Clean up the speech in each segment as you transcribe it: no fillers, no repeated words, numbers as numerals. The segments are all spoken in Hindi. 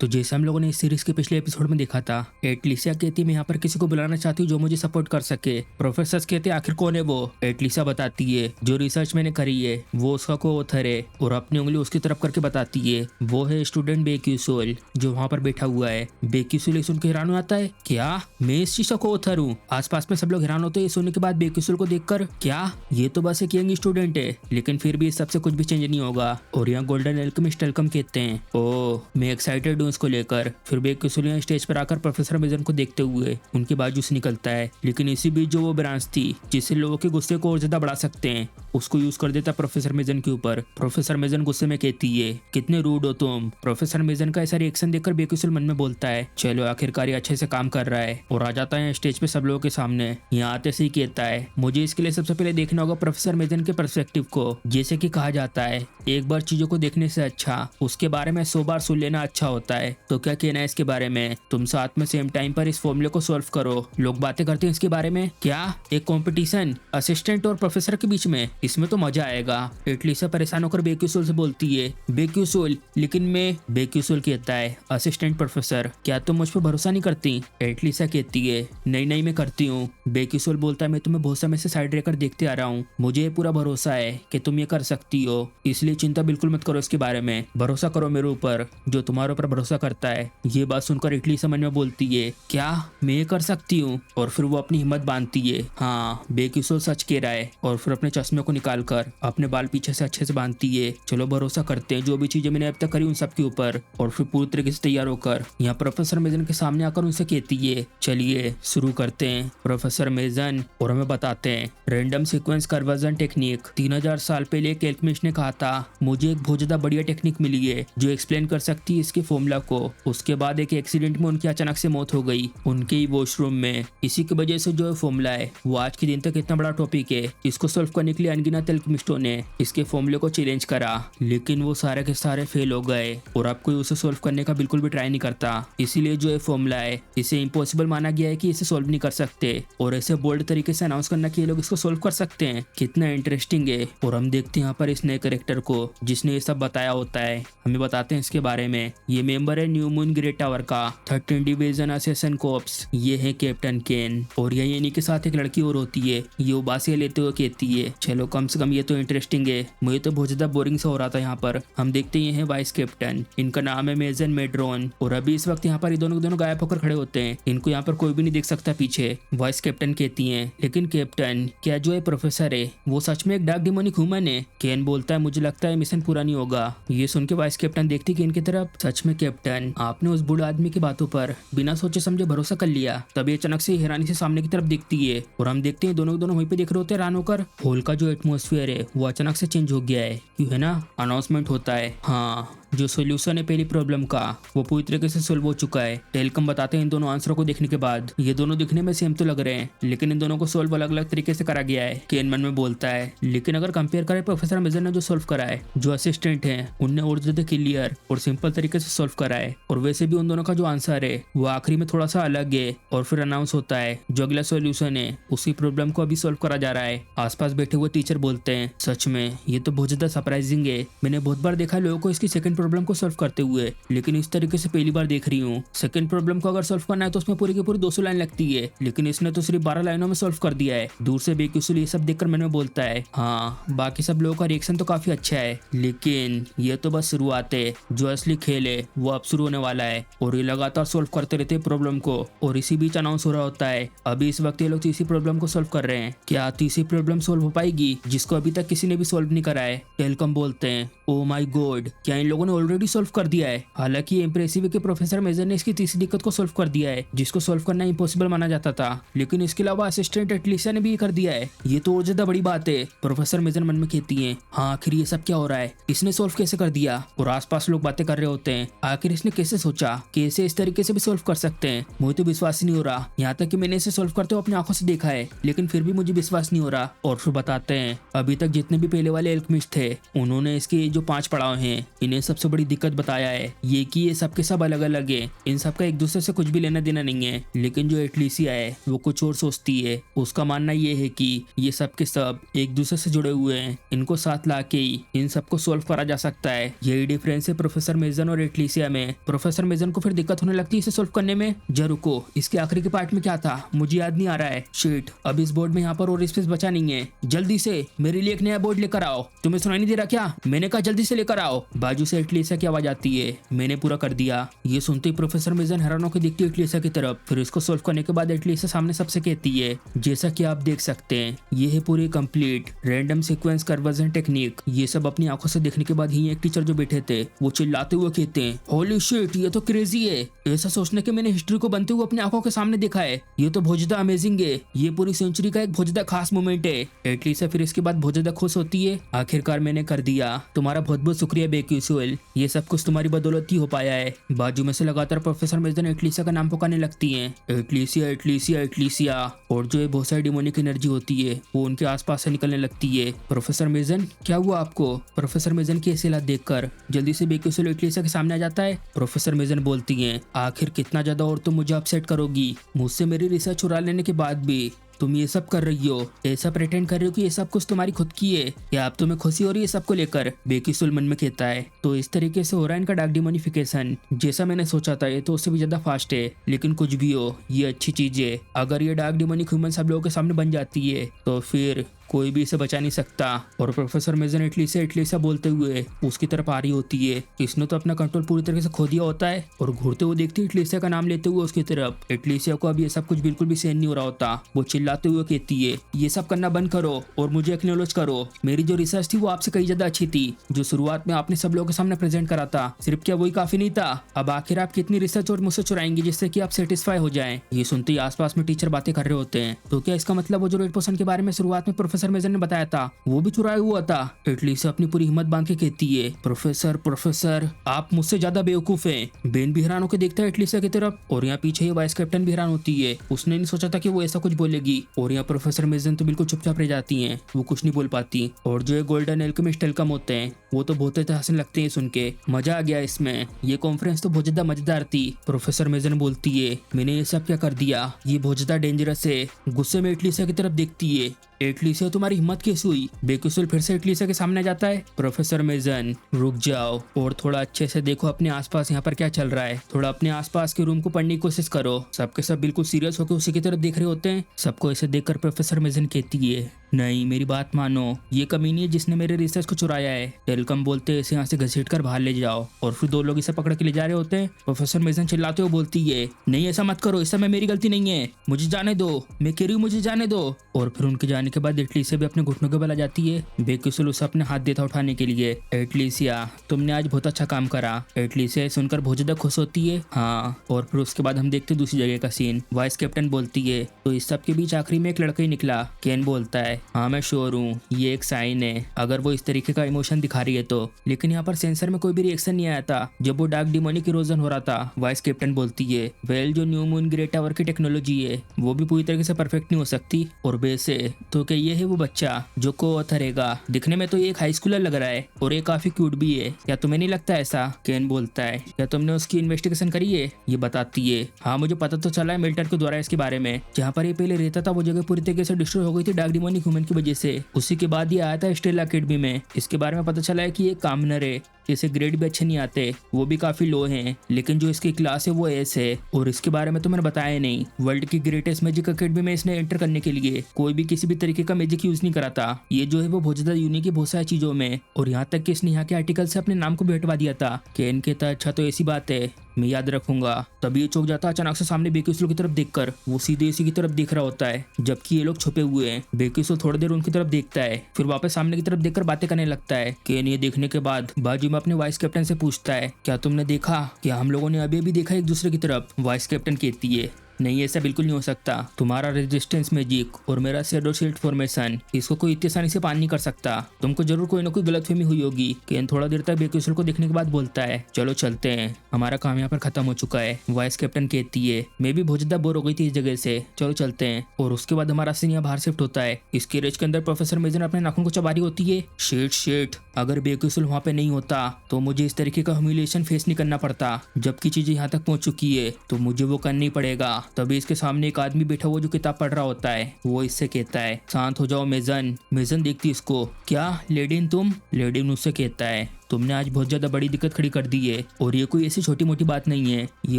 तो जैसे हम लोगों ने इस सीरीज के पिछले एपिसोड में देखा था, एटलिसा कहती है मैं यहाँ पर किसी को बुलाना चाहती हूँ जो मुझे सपोर्ट कर सके। प्रोफेसर कहते हैं आखिर कौन है वो। एटलिसा बताती है जो रिसर्च मैंने करी है वो उसका को ऑथर है और अपनी उंगली उसकी तरफ करके बताती है वो है स्टूडेंट बेक्यूसोल जो वहाँ पर बैठा हुआ है। बेक्यूसोल सुन के हैरान हो आता है, क्या मैं इस चीज का को ऑथर हूँ। आसपास में सब लोग हैरान होते हैं सुनने के बाद बेक्यूसोल को देखकर, क्या ये तो बस एक यंग स्टूडेंट है। लेकिन फिर भी इस सबसे कुछ भी चेंज नहीं होगा। और यहाँ गोल्डन एल्केमिस्ट वेलकम कहते हैं, ओ मैं एक्साइटेड हूँ इसको लेकर। फिर बेक्यूसोल यहाँ स्टेज पर आकर प्रोफेसर मेजन को देखते हुए उनके बाजू से निकलता है। लेकिन इसी बीच जो वो ब्रांच थी जिससे लोगों के गुस्से को और ज्यादा बढ़ा सकते हैं उसको यूज कर देता प्रोफेसर मेजन के ऊपर। प्रोफेसर मेजन गुस्से में कहती है कितने रूड हो तुम। प्रोफेसर मेजन का ऐसा रिएक्शन देखकर बेक्यूसोल मन में बोलता है चलो आखिरकार ये अच्छे से काम कर रहा है और आ जाता है स्टेज पे सब लोगों के सामने। यहाँ आते से ही कहता है मुझे इसके लिए सबसे पहले देखना होगा प्रोफेसर मेजन के पर्सपेक्टिव को। जैसे कि कहा जाता है एक बार चीजों को देखने से अच्छा उसके बारे में 100 बार सुन लेना अच्छा होता है। तो क्या कहना है इसके बारे में, तुम साथ में सेम टाइम पर इस फॉर्मूले को सॉल्व करो। लोग बातें करते हैं इसके बारे में, क्या एक कंपटीशन असिस्टेंट और प्रोफेसर के बीच में, इसमें तो मजा आएगा। एटलिसा परेशान होकर बेक्यूसोल से बोलती है बेक्यूसोल लेकिन मैं। बेक्यूसोल कहता है असिस्टेंट प्रोफेसर क्या तुम मुझ पर भरोसा नहीं करती। एटलिसा कहती है नहीं नहीं मैं करती हूँ। बेक्यूसोल बोलता है मैं तुम्हें बहुत समय से साइड रहकर देखते आ रहा हूँ, मुझे पूरा भरोसा है कि तुम ये कर सकती हो, इसलिए चिंता बिल्कुल मत करो इसके बारे में, भरोसा करो मेरे ऊपर जो तुम्हारे ऊपर भरोसा करता है। ये बात सुनकर एटलिसा मन में बोलती है क्या मैं ये कर सकती हूँ। और फिर वो अपनी हिम्मत बांधती है, हाँ बेक्यूसोल सच कह रहा है। और फिर अपने चश्मे को निकालकर अपने बाल पीछे से अच्छे से बांधती है। चलो भरोसा करते हैं जो भी चीजें मैंने अब तक करी उन सब के ऊपर। और फिर पूरी तरीके से तैयार होकर यहाँ प्रोफेसर मेजन के सामने आकर उनसे कहती है चलिए शुरू करते हैं प्रोफेसर मेजन। और हमें बताते हैं रैंडम सीक्वेंस कन्वर्जन टेक्निक 3000 साल पहले एक एल्केमिस्ट ने कहा था मुझे एक बहुत ज्यादा बढ़िया टेक्निक मिली है जो एक्सप्लेन कर सकती है इसके फॉर्मूला को। उसके बाद एक एक्सीडेंट में उनकी अचानक से मौत हो गई उनके ही वॉशरूम में। इसी की वजह से जो फॉर्मूला है वो आज के दिन तक इतना बड़ा टॉपिक है। इसको सॉल्व करने के लिए अनगिनत एल्केमिस्टों ने इसके फॉर्मूले को चैलेंज करा लेकिन वो सारे के सारे फेल हो गए और अब कोई उसे सॉल्व करने का बिल्कुल भी ट्राई नहीं करता। इसीलिए जो ये फॉर्मूला है इसे इम्पॉसिबल माना गया है कि इसे सॉल्व नहीं कर सकते और ऐसे बोल्ड तरीके से अनाउंस करना कि ये लोग इसको सॉल्व कर सकते हैं, कितना इंटरेस्टिंग है। और हम देखते हैं यहाँ पर इस नए कैरेक्टर को जिसने ये सब बताया होता है। हमें बताते हैं इसके बारे में, ये मेंबर है न्यू मून ग्रे टावर का 13 डिवीजन असेसन कोप्स, ये है कैप्टन केन। और यही इन्हीं के साथ एक लड़की और होती है, ये उबासियां लेते हुए कहती है चलो कम से कम ये तो इंटरेस्टिंग है, मुझे तो बहुत ज्यादा बोरिंग सा हो रहा था यहाँ पर। हम देखते हैं वाइस कैप्टन, इनका नाम है मेजन मेड्रोन। और अभी इस वक्त यहाँ पर ये दोनों के दोनों गायब होकर खड़े होते हैं, इनको यहाँ पर कोई भी नहीं देख सकता पीछे। वाइस कैप्टन कहती है लेकिन कैप्टन क्या जो है प्रोफेसर है वो सच में एक डार्क डिमोनिक ह्यूमन है। केन बोलता है मुझे लगता है मिशन पूरा नहीं होगा। ये सुन के वाइस कैप्टन देखती केन की तरफ, सच में कैप्टन आपने उस बूढ़े आदमी की बातों पर बिना सोचे समझे भरोसा कर लिया। तभी अचानक से हैरानी से सामने की तरफ दिखती है और हम देखते हैं दोनों के दोनों वहीं पे देख रहे होते हैं हैरान होकर। हॉल का जो एटमॉस्फेयर है वो अचानक से चेंज हो गया है, क्यों है ना। अनाउंसमेंट होता है, हाँ जो सोल्यूशन है पहली प्रॉब्लम का वो पूरी तरीके से सोल्व हो चुका है। टेलकम बताते हैं इन दोनों आंसरों को देखने के बाद ये दोनों दिखने में सेम तो लग रहे हैं लेकिन इन दोनों को सोल्व अलग अलग तरीके से करा गया है। केन मन में बोलता है लेकिन अगर कंपेयर करें प्रोफेसर मेजर ने जो सोल्व करा है, जो असिस्टेंट है उनने और ज्यादा क्लियर और सिंपल तरीके से सोल्व करा है। और वैसे भी उन दोनों का जो आंसर है वो आखिरी में थोड़ा सा अलग है। और फिर अनाउंस होता है जो अगला सोल्यूशन है उसी प्रॉब्लम को अभी सोल्व करा जा रहा है। आसपास बैठे हुए टीचर बोलते हैं सच में ये तो बहुत ज्यादा सरप्राइजिंग है, मैंने बहुत बार देखा लोगों को इसकी सेकंड प्रॉब्लम को सोल्व करते हुए लेकिन इस तरीके से पहली बार देख रही हूँ। सेकंड प्रॉब्लम को अगर सोल्व करना है तो उसमें पूरी की पूरी 200 लाइन लगती है लेकिन इसने तो सिर्फ 12 लाइनों में सोल्व कर दिया है। दूर से बेक्यूसोल ये सब देखकर मैंने बोलता है हाँ बाकी सब लोगों का रिएक्शन तो काफी अच्छा है लेकिन ये तो बस शुरुआत है, जो असली खेल है वो अब शुरू होने वाला है। और ये लगातार सोल्व करते रहते प्रॉब्लम को और इसी बीच अनाउंस हो रहा होता है अभी इस वक्त ये लोग तीसरी प्रॉब्लम को सोल्व कर रहे हैं। क्या तीसरी प्रॉब्लम सोल्व हो पाएगी जिसको अभी तक किसी ने भी सोल्व नहीं करा है। टेलकम बोलते हैं ओ माई गॉड क्या इन लोगों ने ऑलरेडी सोल्व कर दिया है। हालांकि इंप्रेसिव है कि प्रोफेसर मेजर ने इसकी तीसरी दिक्कत को सोल्व कर दिया है जिसको सोल्व करना इम्पॉसिबल माना जाता था, लेकिन इसके अलावा असिस्टेंट एटलिसा ने भी कर दिया है, ये तो और ज्यादा बड़ी बात है। प्रोफेसर मेजर मन में कहती है हाँ आखिर ये सब क्या हो रहा है, इसने सोल्व कैसे कर दिया। और आसपास लोग बातें कर रहे होते हैं आखिर इसने कैसे सोचा कि इसे इस तरीके से भी सोल्व कर सकते हैं, मुझे तो विश्वास ही नहीं हो रहा। यहाँ तक कि मैंने इसे सोल्व करते हुए अपनी आंखों से देखा है लेकिन फिर भी मुझे विश्वास नहीं हो रहा। और फिर बताते हैं अभी तक जितने भी पहले वाले एल्केमिस्ट थे उन्होंने इसके जो 5 पड़ाव हैं इन्हें सब सबसे बड़ी दिक्कत बताया है ये कि ये सबके सब अलग अलग है, इन सबका एक दूसरे से कुछ भी लेना देना नहीं है। लेकिन जो एटलीसिया है वो कुछ और सोचती है। उसका मानना ये है कि ये सब के सब एक दूसरे से जुड़े हुए हैं, इनको साथ ला के ही इन सबको सोल्व करा जा सकता है। यही डिफरेंस है प्रोफेसर मेजन और एटलीसिया में। प्रोफेसर मेजन को फिर दिक्कत होने लगती है इसे सोल्व करने में। जरा रुको, इसके आखिरी के पार्ट में क्या था मुझे याद नहीं आ रहा है। शिट, अब इस बोर्ड में यहाँ पर और स्पेस बचा नहीं है। जल्दी से मेरे लिए एक नया बोर्ड लेकर आओ। तुम्हें सुनाई नहीं दे रहा क्या? मैंने कहा जल्दी से लेकर आओ। बाजू से एटलीसिया की आवाज आती है। मैंने पूरा कर दिया। ये सुनते ही प्रोफेसर मेजन हैरान होकर देखती है एटलीसिया की तरफ। फिर इसको सोल्व करने के बाद एटलीसिया सामने सबसे कहती है, जैसा कि आप देख सकते हैं ये है पूरी complete random sequence conversion technique. ये सब अपनी आंखों से देखने के बाद ही एक टीचर जो बैठे थे वो चिल्लाते हुए कहते हैं, होली शिट, ये तो क्रेजी है। ऐसा सोचने के मैंने हिस्ट्री को बनते हुए अपनी आंखों के सामने देखा है। ये तो बहुत ज्यादा अमेजिंग है। ये पूरी सेंचुरी का एक बहुत ज्यादा खास मोमेंट है। एटलीसिया फिर इसके बाद बहुत ज्यादा खुश होती है। आखिरकार मैंने कर दिया। तुम्हारा बहुत बहुत शुक्रिया बेक्यूसुअल, ये सब कुछ तुम्हारी बदौलत ही हो पाया है। बाजू में से लगातार प्रोफेसर मेजन एटलीसिया का नाम पुकारने लगती हैं, एटलीसिया एटलीसिया एटलीसिया। और जो ये बहुत सारी डिमोनिक एनर्जी होती है वो उनके आसपास से निकलने लगती है। प्रोफेसर मेजन, क्या हुआ आपको? प्रोफेसर मेजन की ऐसी हालत देखकर जल्दी से बेक्यूसुअल एटलीसिया के सामने आ जाता है। प्रोफेसर मेजन बोलती हैं, आखिर कितना ज्यादा और तुम मुझे अपसेट करोगी? मुझसे मेरी रिसर्च चुरा लेने के बाद भी तुम ये सब कर रही हो, ऐसा प्रेटेंड कर रही हो कि ये सब कुछ तुम्हारी खुद की है। या अब तुम्हें खुशी हो रही है सबको लेकर? बेक्यूसुअल मन में कहता है। तो इस तरीके से हो रहा है इनका डार्क डिमोनिफिकेशन। जैसा मैंने सोचा था ये तो उससे भी ज्यादा फास्ट है। लेकिन कुछ भी हो, ये अच्छी चीज है। अगर ये डार्क डिमोनिक ह्यूमन सब लोगों के सामने बन जाती है तो फिर कोई भी इसे बचा नहीं सकता। और प्रोफेसर मेजन एटलीसिया बोलते हुए उसकी तरफ आ रही होती है। इसने तो अपना कंट्रोल पूरी तरीके से खो दिया होता है और घूरते हुए देखती है एटलीसिया का नाम लेते हुए उसकी तरफ। एटलीसिया को अब ये सब कुछ बिल्कुल भी सहन नहीं हो रहा होता। वो चिल्लाते हुए कहती है, ये सब करना बंद करो और मुझे एक्नॉलेज करो। मेरी जो रिसर्च थी वो आपसे कई ज्यादा अच्छी थी। जो शुरुआत में आपने सब लोगों के सामने प्रेजेंट करा था, सिर्फ क्या वही काफी नहीं था? अब आखिर आप कितनी रिसर्च और मुझसे चुराएंगे जिससे कि आप सेटिस्फाई हो जाएं? ये सुनते ही आसपास में टीचर बातें कर रहे होते हैं। तो क्या इसका मतलब वो जो रेड पोशन के बारे में शुरुआत में प्रोफेसर मेजन ने बताया था वो भी चुराया हुआ था? एटलीसिया अपनी पूरी हिम्मत बांध के कहती है, प्रोफेसर आप मुझसे ज्यादा बेवकूफ हैं। बेन भी हैरान होकर देखता है एटलीसिया की तरफ और यहाँ पीछे ही वाइस कैप्टन भी हैरान होती है। उसने नहीं सोचा था कि वो ऐसा कुछ बोलेगी। और यहाँ प्रोफेसर मेजन तो बिल्कुल चुपचाप रह जाती हैं, वो कुछ नहीं बोल पाती। और जो गोल्डन एल्केमिस्ट एल्कम होते हैं वो तो बहुत ज्यादा हंसने लगते हैं सुन के। मजा आ गया इसमें। ये कॉन्फ्रेंस तो बहुत ज्यादा मजेदार थी। प्रोफेसर मेजन बोलती है, मैंने ये सब क्या कर दिया? ये बहुत ज्यादा डेंजरस है। गुस्से में एटलीसिया की तरफ देखती है। एटलीसिया तुम्हारी हिम्मत कैसे हुई? बेक्यूसुअल फिर से एटलीसिया के सामने जाता है। प्रोफेसर मेजन रुक जाओ और थोड़ा अच्छे से देखो अपने आसपास यहाँ पर क्या चल रहा है। थोड़ा अपने आसपास के रूम को पढ़ने की कोशिश करो। सबके सब बिल्कुल सीरियस होकर उसी की तरफ देख रहे होते हैं। सबको ऐसे देखकर प्रोफेसर मेजन कहती है, नहीं मेरी बात मानो, ये कमीनी है जिसने मेरे रिसर्च को चुराया है। टेलकम बोलते इसे यहाँ से घसीट कर बाहर ले जाओ। और फिर दो लोग इसे पकड़ के ले जा रहे होते हैं। प्रोफेसर मेजन चिल्लाते हुए बोलती है, नहीं ऐसा मत करो, इस समय मेरी गलती नहीं है, मुझे जाने दो, मैं कह रही हूँ मुझे जाने दो। और फिर उनके जाने के बाद एटलीसिया भी अपने घुटनों के बल आ जाती है। बेक्यूसुअल उसे अपने हाथ देता उठाने के लिए। एटलीसिया तुमने आज बहुत अच्छा काम करा। एटलीसिया सुनकर बहुत ज्यादा खुश होती है। हाँ, और फिर उसके बाद हम देखते दूसरी जगह का सीन। वाइस कैप्टन बोलती है, तो इस सब के बीच आखिरी में एक लड़का ही निकला। केन बोलता है, हाँ मैं श्योर हूँ, ये एक साइन है अगर वो इस तरीके का इमोशन दिखा रही है तो। लेकिन यहाँ पर सेंसर में कोई भी रिएक्शन नहीं आया था जब वो डार्क डिमोनिक इरोजन हो रहा था। वाइस कैप्टन बोलती है, वेल जो न्यू मून ग्रे टावर की टेक्नोलॉजी है वो भी पूरी तरीके से परफेक्ट नहीं हो सकती। और वैसे तो क्या ये है वो बच्चा जो को ऑथर हैगा? दिखने में तो ये एक हाई स्कूलर लग रहा है और ये काफी क्यूट भी है, क्या तुम्हें नहीं लगता ऐसा? केन बोलता है, क्या तुमने उसकी इन्वेस्टिगेशन करी है? ये बताती है, हाँ मुझे पता तो चला है मिल्टन के द्वारा इसके बारे में। जहाँ पर ये पहले रहता था वो जगह पूरी तरीके से डिस्ट्रॉय हो गई थी डार्क डिमोनिक ह्यूमन की वजह से। उसी के बाद ये आया था स्टेला अकेडमी में। इसके बारे में पता चला है कि ये कामनर है, इसे ग्रेड भी अच्छे नहीं आते, वो भी काफी लो हैं। लेकिन जो इसकी क्लास है वो एस है। और इसके बारे में तो मैंने बताया नहीं, वर्ल्ड की ग्रेटेस्ट मैजिक अकेडमी में इसने एंटर करने के लिए कोई भी किसी भी तरीके का मैजिक यूज नहीं करा था। ये जो है वो बहुत ज्यादा यूनिक है बहुत सारी चीजों में। और यहाँ तक कि इसने यहाँ के आर्टिकल से अपने नाम को भी हटवा दिया था। केन कहता, अच्छा तो ऐसी बात है, मैं याद रखूंगा। तभी ये चौंक जाता अचानक से सामने बेक्यूसुअल की तरफ देखकर। वो सीधे इसी की तरफ देख रहा होता है जबकि ये लोग छुपे हुए हैं। बेक्यूसुअल थोड़ी देर उनकी तरफ देखता है, फिर वापस सामने की तरफ देखकर बातें करने लगता है। केन ये देखने के बाद बाजू में अपने वाइस कैप्टन से पूछता है, क्या तुमने देखा? क्या हम लोगों ने अभी अभी देखा एक दूसरे की तरफ? वाइस कैप्टन कहती है, नहीं ऐसा बिल्कुल नहीं हो सकता। तुम्हारा रेजिस्टेंस मैजिक और मेरा शैडो शील्ड फॉर्मेशन इसको कोई इतनी आसानी से पार नहीं कर सकता। तुमको जरूर कोई ना कोई गलतफहमी हुई होगी। केन थोड़ा देर तक बेक्यूसुअल को देखने के बाद बोलता है, चलो चलते हैं, हमारा काम यहाँ पर खत्म हो चुका है। वाइस कैप्टन कहती है, मैं भी बहुत ज्यादा बोर हो गई थी इस जगह से, चलो चलते हैं। और उसके बाद हमारा सीन यहाँ बाहर शिफ्ट होता है। इस गैरेज के अंदर प्रोफेसर मेजन अपने नाखून को चबा रही होती है। शेट अगर बेकसूल वहाँ पे नहीं होता तो मुझे इस तरीके का ह्यूमिलिएशन फेस नहीं करना पड़ता। जबकि चीजें यहाँ तक पहुँच चुकी है तो मुझे वो करना ही पड़ेगा। तभी इसके सामने एक आदमी बैठा हुआ जो किताब पढ़ रहा होता है, वो इससे कहता है शांत हो जाओ मेजन। मेजन देखती इसको, क्या लेडिन तुम? लेडिन उससे कहता है तुमने आज बहुत ज्यादा बड़ी दिक्कत खड़ी कर दी है और ये कोई ऐसी छोटी मोटी बात नहीं है, ये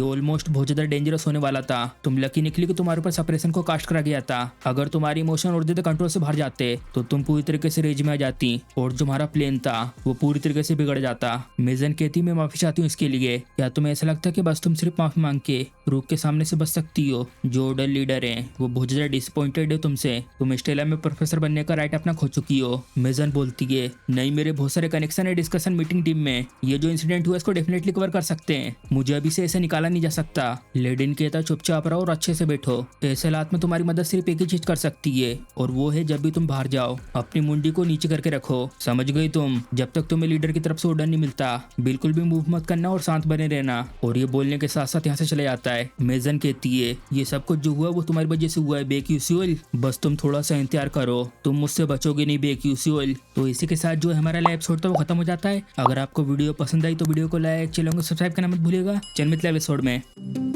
ऑलमोस्ट बहुत ज्यादा डेंजरस होने वाला था। तुम लकी निकली कि तुम्हारे ऊपर सप्रेशन को कास्ट करा गया था। अगर तुम्हारी इमोशन और ज्यादा कंट्रोल से बाहर जाते तो तुम पूरी तरीके से रेज में आ जाती और जो हमारा प्लान था वो पूरी तरीके से बिगड़ जाता। मेजन कहती मैं माफी चाहती हूँ इसके लिए। क्या तुम्हें ऐसा लगता है कि बस तुम सिर्फ माफी मांग के रूक के सामने से बच सकती हो? जो ऑर्डर लीडर है वो बहुत ज्यादा डिसअपॉइंटेड है तुमसे। तुम स्टेला में प्रोफेसर बनने का राइट अपना खो चुकी हो। मेजन बोलती है नहीं, मेरे बहुत सारे कनेक्शन है डिस्कशन मीटिंग टीम में, ये जो इंसिडेंट हुआ इसको डेफिनेटली कवर कर सकते हैं। मुझे अभी से ऐसे निकाला नहीं जा सकता। लेडिन कहता चुपचाप रहो और अच्छे से बैठो। ऐसे हालात में तुम्हारी मदद सिर्फ एक ही चीज कर सकती है और वो है जब भी तुम बाहर जाओ अपनी मुंडी को नीचे करके रखो, समझ गई तुम? जब तक तुम्हें लीडर की तरफ से ऑर्डर नहीं मिलता बिल्कुल भी मूव मत करना और शांत बने रहना। और ये बोलने के साथ साथ यहाँ से चले जाता है। मेजन कहती है ये सब कुछ जो हुआ वो तुम्हारी वजह से हुआ है बेक्यूसियल, बस तुम थोड़ा सा इंतजार करो, तुम मुझसे बचोगे नहीं बेक्यूसियल। तो इसी के साथ जो हमारा लाइव एपिसोड था वो खत्म हो जाता है। अगर आपको वीडियो पसंद आई तो वीडियो को लाइक, चैनल को सब्सक्राइब करना मत भूलिएगा। चल मिलते हैं एपिसोड में।